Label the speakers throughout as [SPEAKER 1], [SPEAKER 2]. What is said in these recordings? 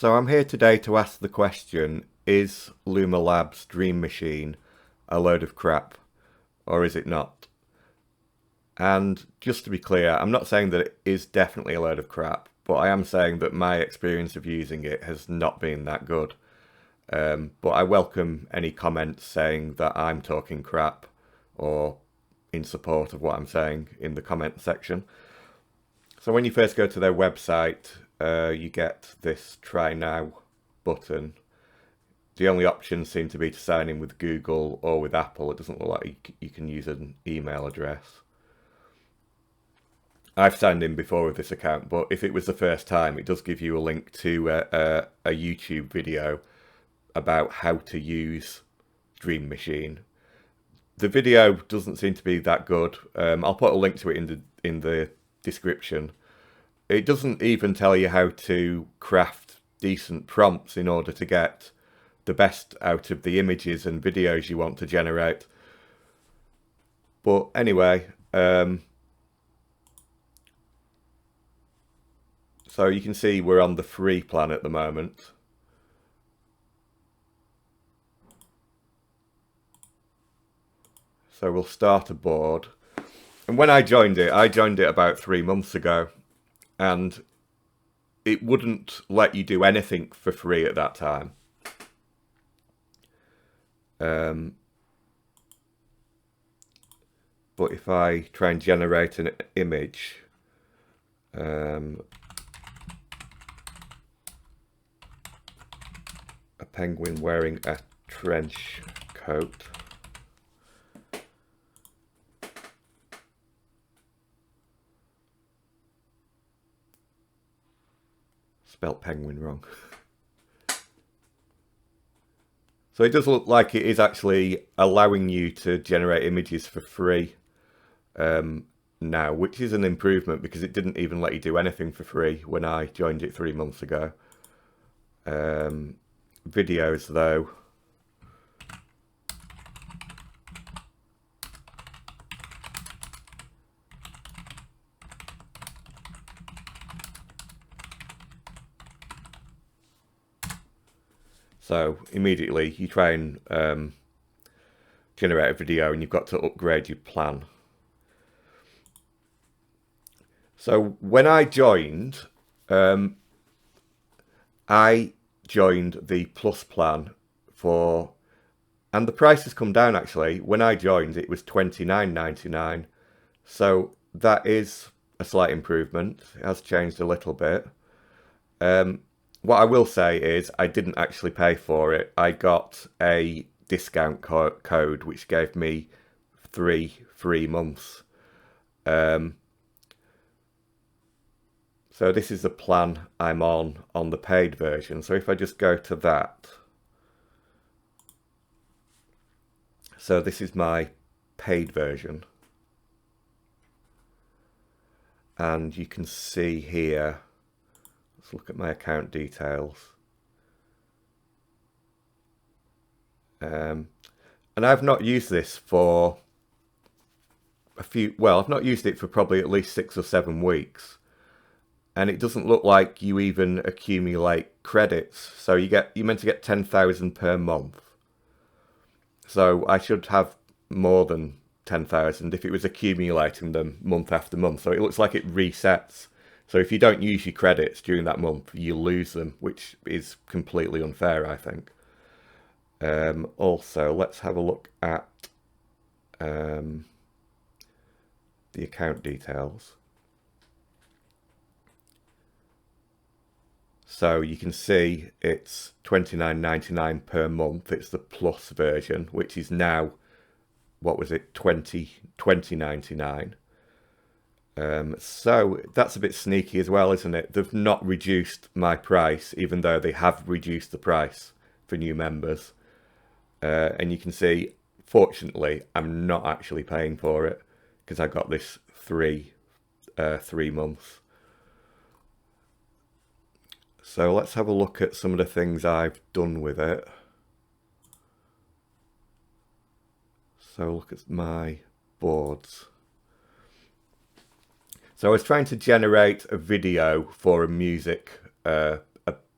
[SPEAKER 1] So I'm here today to ask the question, is Luma Labs' Dream Machine a load of crap, or is it not? And just to be clear, I'm not saying that it is definitely a load of crap, but I am saying that my experience of using it has not been that good. But I welcome any comments saying that I'm talking crap or in support of what I'm saying in the comment section. So when you first go to their website, you get this try now button. The only options seem to be to sign in with Google or with Apple. It doesn't look like you can use an email address. I've signed in before with this account, but if it was the first time, it does give you a link to a YouTube video about how to use Dream Machine. The video doesn't seem to be that good. I'll put a link to it in the description. It doesn't even tell you how to craft decent prompts in order to get the best out of the images and videos you want to generate. But anyway, so you can see we're on the free plan at the moment. So we'll start a board. And when I joined it about 3 months ago. And it wouldn't let you do anything for free at that time. But if I try and generate an image, a penguin wearing a trench coat. Spelt penguin wrong. So it does look like it is actually allowing you to generate images for free now, which is an improvement because it didn't even let you do anything for free when I joined it 3 months ago. Videos though. So immediately you try and generate a video and you've got to upgrade your plan. So when I joined the Plus plan and the price has come down actually. When I joined it was $29.99. So that is a slight improvement. It has changed a little bit. What I will say is I didn't actually pay for it. I got a discount code which gave me 3 free months. So this is the plan I'm on the paid version. So if I just go to that. So this is my paid version. And you can see here, let's look at my account details. And I've not used this for I've not used it for probably at least 6 or 7 weeks. And it doesn't look like you even accumulate credits. So you're meant to get 10,000 per month. So I should have more than 10,000 if it was accumulating them month after month. So it looks like it resets. So if you don't use your credits during that month, you lose them, which is completely unfair, I think. Also, let's have a look at the account details. So you can see it's $29.99 per month. It's the Plus version, which is now, what was it, $20.99. So that's a bit sneaky as well, isn't it? They've not reduced my price, even though they have reduced the price for new members. And you can see, fortunately, I'm not actually paying for it because I got this 3 months. So let's have a look at some of the things I've done with it. So look at my boards. So I was trying to generate a video for a music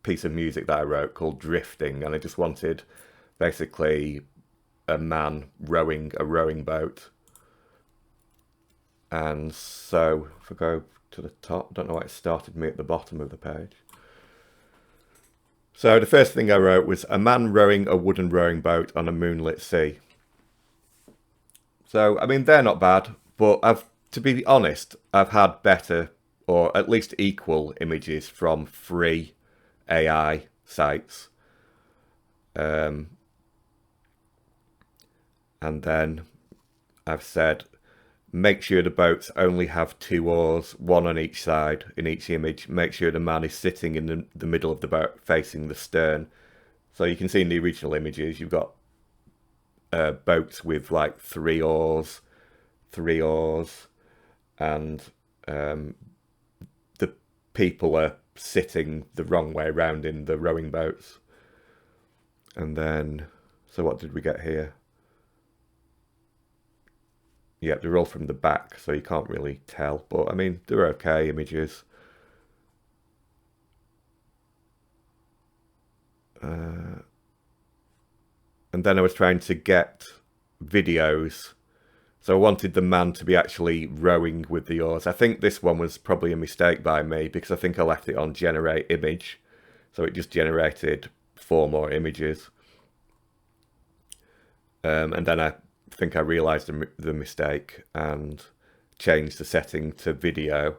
[SPEAKER 1] piece of music that I wrote called Drifting, and I just wanted basically a man rowing a rowing boat. And so if I go to the top, I don't know why it started me at the bottom of the page. So the first thing I wrote was a man rowing a wooden rowing boat on a moonlit sea. So, I mean, they're not bad, but to be honest, I've had better or at least equal images from free AI sites. And then I've said, make sure the boats only have 2 oars, 1 on each side in each image. Make sure the man is sitting in the middle of the boat facing the stern. So you can see in the original images, you've got boats with like 3 oars, and the people are sitting the wrong way around in the rowing boats. And then, so what did we get here? Yeah, they're all from the back, so you can't really tell. But, I mean, they're okay images. And then I was trying to get videos. So I wanted the man to be actually rowing with the oars. I think this one was probably a mistake by me, because I think I left it on generate image. So it just generated 4 more images. And then I think I realised the mistake and changed the setting to video.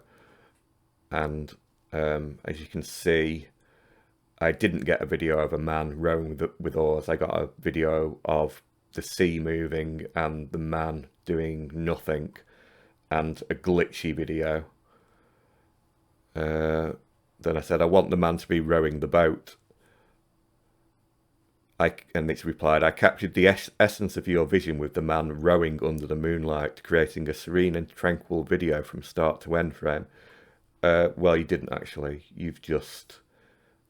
[SPEAKER 1] And as you can see, I didn't get a video of a man rowing with oars. I got a video of the sea moving and the man doing nothing, and a glitchy video. Then I said, I want the man to be rowing the boat. And it's replied, I captured the essence of your vision with the man rowing under the moonlight, creating a serene and tranquil video from start to end frame. Well, you didn't actually. You've just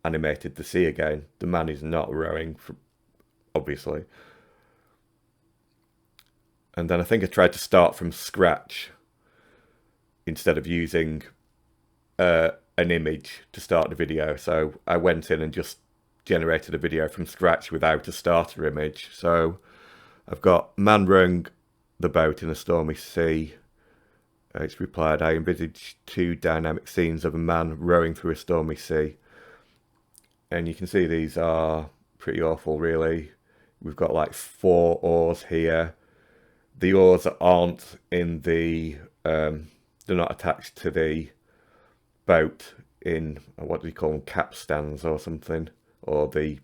[SPEAKER 1] animated the sea again. The man is not rowing, obviously. And then I think I tried to start from scratch instead of using an image to start the video. So I went in and just generated a video from scratch without a starter image. So I've got man rowing the boat in a stormy sea. It's replied, I envisage 2 dynamic scenes of a man rowing through a stormy sea. And you can see these are pretty awful, really. We've got like 4 oars here. The oars aren't in the, they're not attached to the boat in, what do you call them, capstans or something, or the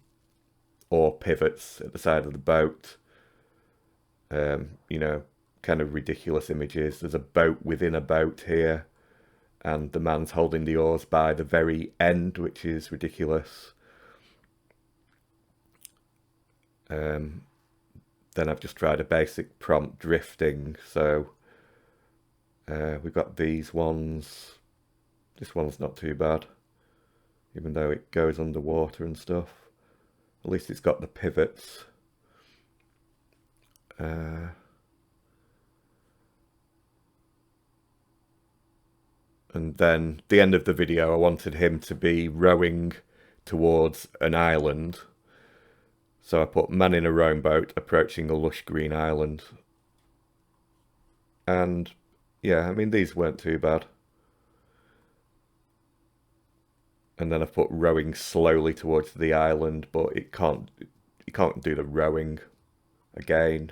[SPEAKER 1] oar pivots at the side of the boat. You know, kind of ridiculous images. There's a boat within a boat here, and the man's holding the oars by the very end, which is ridiculous. Then I've just tried a basic prompt drifting. So we've got these ones. This one's not too bad, even though it goes underwater and stuff. At least it's got the pivots. And then the end of the video, I wanted him to be rowing towards an island. So I put man in a rowing boat approaching a lush green island. And yeah, I mean, these weren't too bad. And then I put rowing slowly towards the island, but you can't do the rowing again.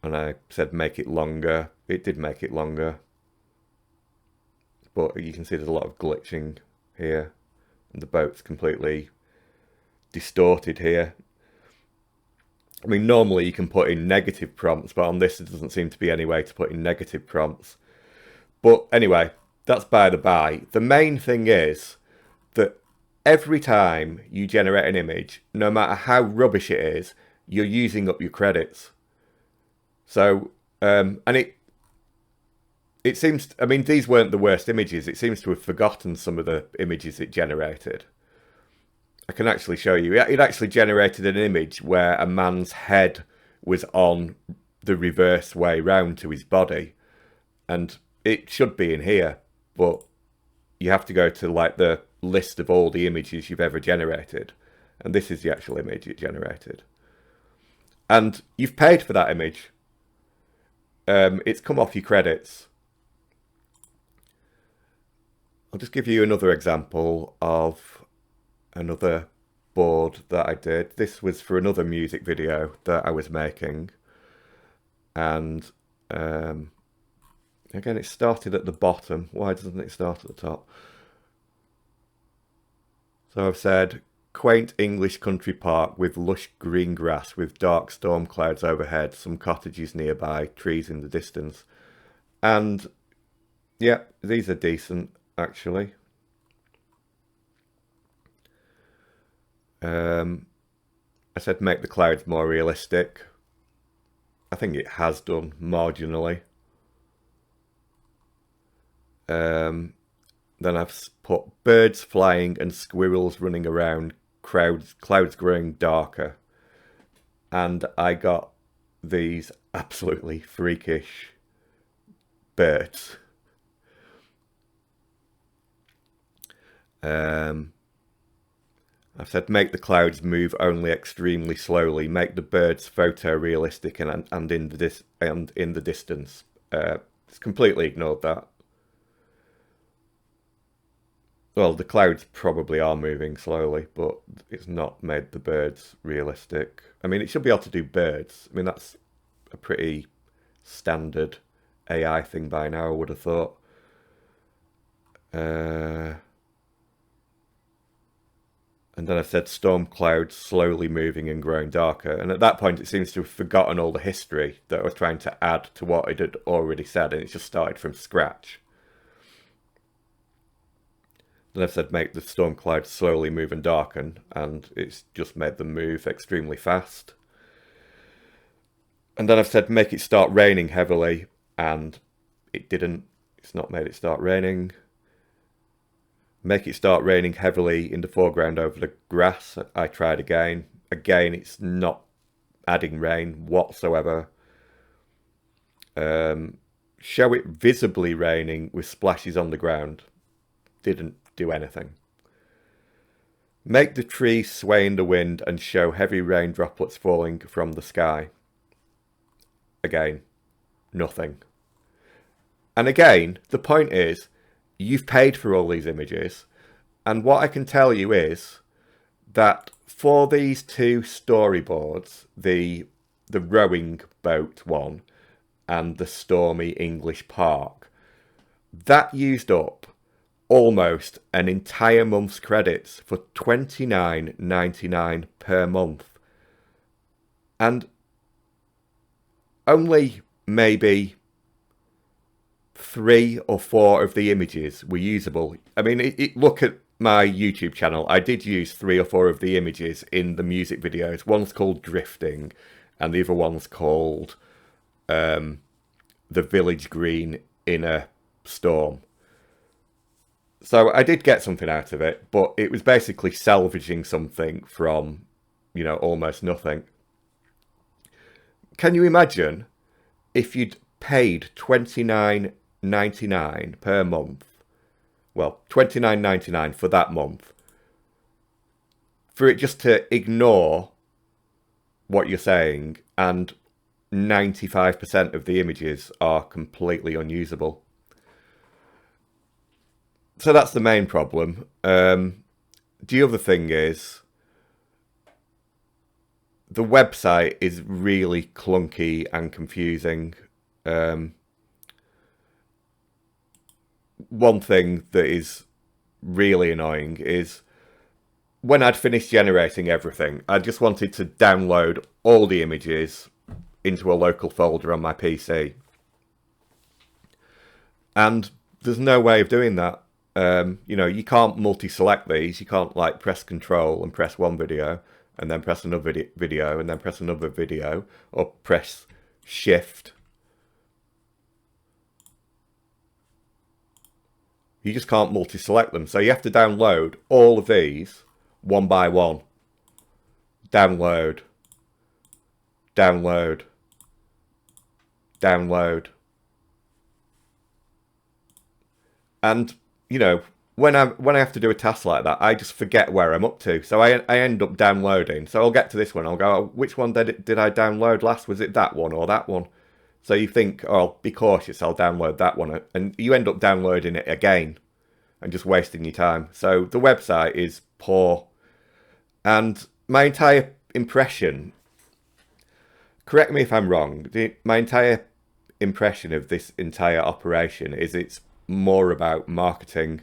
[SPEAKER 1] And I said make it longer. It did make it longer. But you can see there's a lot of glitching here. And the boat's completely distorted here. I mean, normally you can put in negative prompts, but on this there doesn't seem to be any way to put in negative prompts. But anyway, that's by the by. The main thing is that every time you generate an image, no matter how rubbish it is, you're using up your credits. So, and it seems, I mean, these weren't the worst images. It seems to have forgotten some of the images it generated. I can actually show you. It actually generated an image where a man's head was on the reverse way round to his body. And it should be in here, but you have to go to like the list of all the images you've ever generated. And this is the actual image it generated. And you've paid for that image. It's come off your credits. I'll just give you another example of another board that I did. This was for another music video that I was making. And again, it started at the bottom. Why doesn't it start at the top? So I've said, quaint English country park with lush green grass with dark storm clouds overhead, some cottages nearby, trees in the distance. And yeah, these are decent, actually. I said make the clouds more realistic. I think it has done marginally. Then I've put birds flying and squirrels running around, clouds growing darker. And I got these absolutely freakish birds. I've said make the clouds move only extremely slowly, make the birds photorealistic and in the distance. It's completely ignored that. Well, the clouds probably are moving slowly, but it's not made the birds realistic. I mean, it should be able to do birds. I mean, that's a pretty standard AI thing by now, I would have thought. And then I've said storm clouds slowly moving and growing darker. And at that point, it seems to have forgotten all the history that I was trying to add to what it had already said. And it just started from scratch. Then I've said make the storm clouds slowly move and darken. And it's just made them move extremely fast. And then I've said make it start raining heavily. And it didn't. It's not made it start raining. Make it start raining heavily in the foreground over the grass. I tried again. Again, it's not adding rain whatsoever. Show it visibly raining with splashes on the ground. Didn't do anything. Make the trees sway in the wind and show heavy rain droplets falling from the sky. Again, nothing. And again, the point is, you've paid for all these images, and what I can tell you is that for these two storyboards, the rowing boat one and the stormy English park, that used up almost an entire month's credits for $29.99 per month. And only maybe 3 or 4 of the images were usable. I mean, look at my YouTube channel. I did use 3 or 4 of the images in the music videos. One's called Drifting, and the other one's called The Village Green in a Storm. So I did get something out of it, but it was basically salvaging something from, almost nothing. Can you imagine if you'd paid $29.99 per month, well, $29.99 for that month, for it just to ignore what you're saying, and 95% of the images are completely unusable. So that's the main problem. The other thing is, the website is really clunky and confusing. One thing that is really annoying is when I'd finished generating everything, I just wanted to download all the images into a local folder on my PC. And there's no way of doing that. You can't multi-select these. You can't like press Control and press one video and then press another video and then press another video, or press Shift. You just can't multi-select them. So you have to download all of these one by one. Download. Download. Download. And, when I have to do a task like that, I just forget where I'm up to. So I end up downloading. So I'll get to this one. I'll go, oh, which one did I download last? Was it that one or that one? So you think, oh, be cautious. I'll download that one, and you end up downloading it again and just wasting your time. So the website is poor, and my entire impression. Correct me if I'm wrong. My entire impression of this entire operation is it's more about marketing.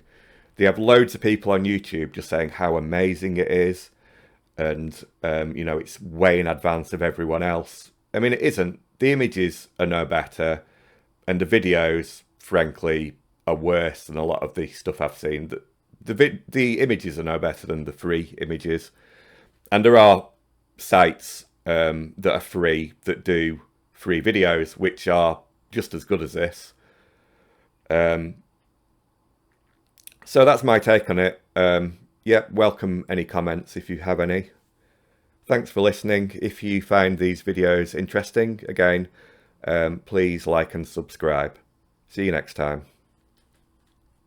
[SPEAKER 1] They have loads of people on YouTube just saying how amazing it is, and it's way in advance of everyone else. I mean, it isn't. The images are no better, and the videos, frankly, are worse than a lot of the stuff I've seen. The images are no better than the free images, and there are sites that are free that do free videos, which are just as good as this. So that's my take on it. Yeah, welcome any comments if you have any. Thanks for listening. If you find these videos interesting, again, please like and subscribe. See you next time.